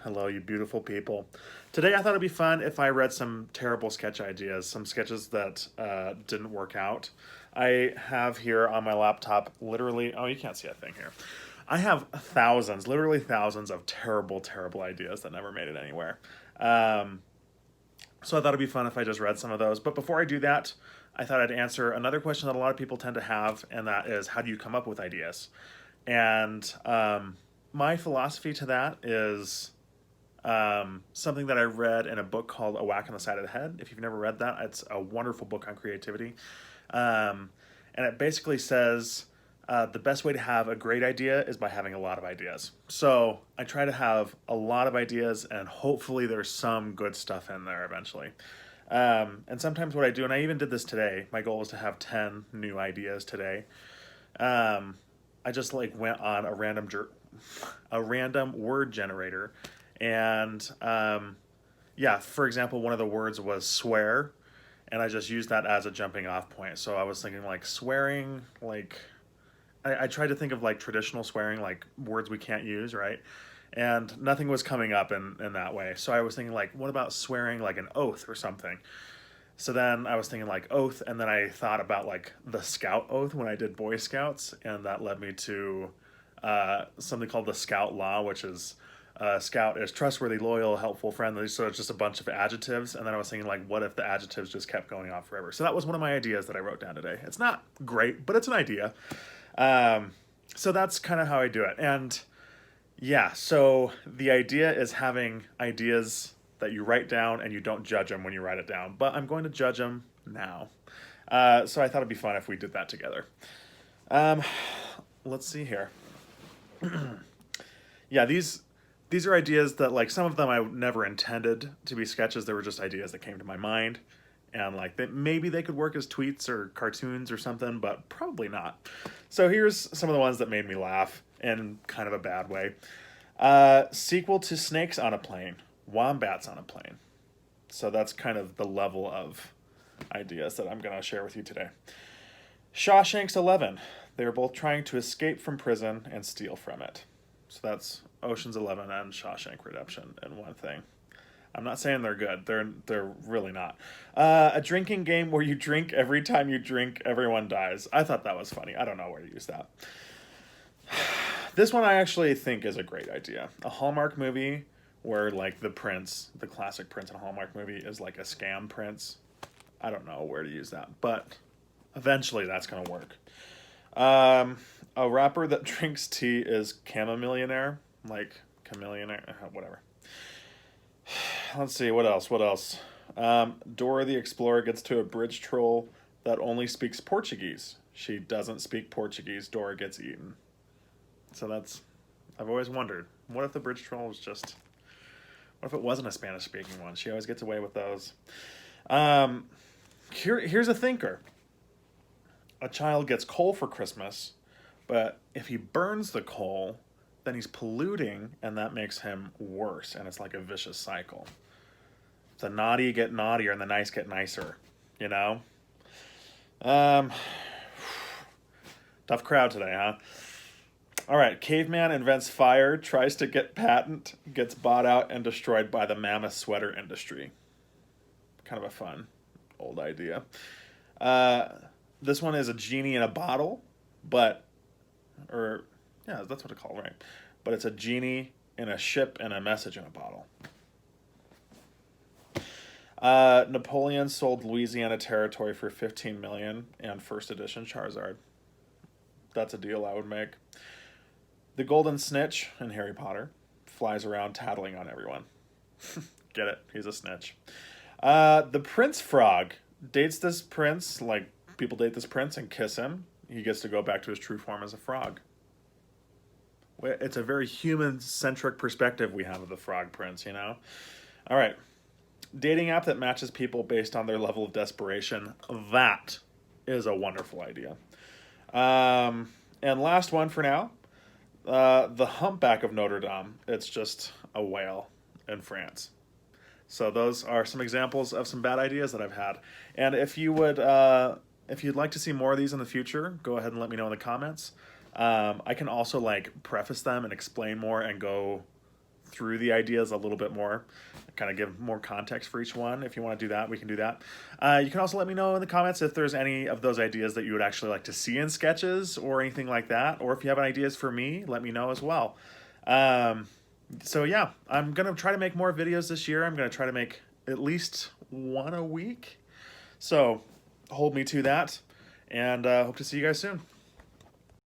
Hello, you beautiful people. Today I thought it'd be fun if I read some terrible sketch ideas, some sketches that didn't work out. I have here on my laptop literally, oh, you can't see a thing here. I have thousands, literally thousands of terrible, terrible ideas that never made it anywhere. Um, so I thought it'd be fun if I just read some of those. But before I do that, I thought I'd answer another question that a lot of people tend to have, and that is, how do you come up with ideas? And my philosophy to that is something that I read in a book called A Whack on the Side of the Head. If you've never read that, it's a wonderful book on creativity. Um, and it basically says the best way to have a great idea is by having a lot of ideas. So I try to have a lot of ideas, and hopefully there's some good stuff in there eventually. And sometimes what I do, and I even did this today, my goal was to have 10 new ideas today. Um, I just like went on a random word generator, and yeah, for example, one of the words was swear, and I just used that as a jumping off point. So I was thinking like swearing, like I tried to think of like traditional swearing, like words we can't use, right? And nothing was coming up in that way. So I was thinking like, what about swearing like an oath or something? So then I was thinking like oath, and then I thought about like the scout oath when I did Boy Scouts, and that led me to something called the Scout Law, which is Scout is trustworthy, loyal, helpful, friendly. So it's just a bunch of adjectives, and then I was thinking like, what if the adjectives just kept going on forever? So that was one of my ideas that I wrote down today. It's not great, but it's an idea. Um, so that's kind of how I do it, and yeah, so the idea is having ideas that you write down and you don't judge them when you write it down. But I'm going to judge them now. So I thought it'd be fun if we did that together. Um, let's see here. Yeah, these are ideas that like some of them I never intended to be sketches. They were just ideas that came to my mind, and like that maybe they could work as tweets or cartoons or something, but probably not. So here's some of the ones that made me laugh in kind of a bad way. Sequel to Snakes on a Plane, Wombats on a Plane. So that's kind of the level of ideas that I'm going to share with you today. Shawshank's 11. They were both trying to escape from prison and steal from it. So that's Ocean's 11 and Shawshank Redemption in one thing. I'm not saying they're good. They're really not. A drinking game where you drink every time you drink, everyone dies. I thought that was funny. I don't know where to use that. This one I actually think is a great idea. A Hallmark movie where like the prince, the classic prince in a Hallmark movie is like a scam prince. I don't know where to use that, but eventually that's gonna work. A rapper that drinks tea is Chamomillionaire, like Chameleonaire, whatever. Let's see, what else? What else? Dora the Explorer gets to a bridge troll that only speaks Portuguese. She doesn't speak Portuguese. Dora gets eaten. So that's, I've always wondered, what if the bridge troll was just, what if it wasn't a Spanish speaking one? She always gets away with those. Um, here's a thinker. A child gets coal for Christmas, but if he burns the coal, then he's polluting, and that makes him worse, and it's like a vicious cycle. The naughty get naughtier, and the nice get nicer, you know? Um, tough crowd today, huh? All right, caveman invents fire, tries to get patent, gets bought out and destroyed by the mammoth sweater industry. Kind of a fun old idea. Uh, this one is a genie in a bottle, but, or, yeah, that's what it's called, right? But it's a genie in a ship and a message in a bottle. Napoleon sold Louisiana Territory for 15 million and first edition Charizard. That's a deal I would make. The Golden Snitch in Harry Potter flies around tattling on everyone. Get it? He's a snitch. The Prince Frog dates this prince, like people date this prince and kiss him. He gets to go back to his true form as a frog. It's a very human-centric perspective we have of the Frog Prince, you know? All right. Dating app that matches people based on their level of desperation. That is a wonderful idea. And last one for now. The Humpback of Notre Dame. It's just a whale in France. So those are some examples of some bad ideas that I've had. And if you would, if you'd like to see more of these in the future, go ahead and let me know in the comments. I can also like preface them and explain more and go through the ideas a little bit more, kind of give more context for each one. If you want to do that, we can do that. You can also let me know in the comments if there's any of those ideas that you would actually like to see in sketches or anything like that, or if you have ideas for me, let me know as well. So yeah, I'm gonna try to make more videos this year. I'm gonna try to make at least one a week. So hold me to that, and hope to see you guys soon.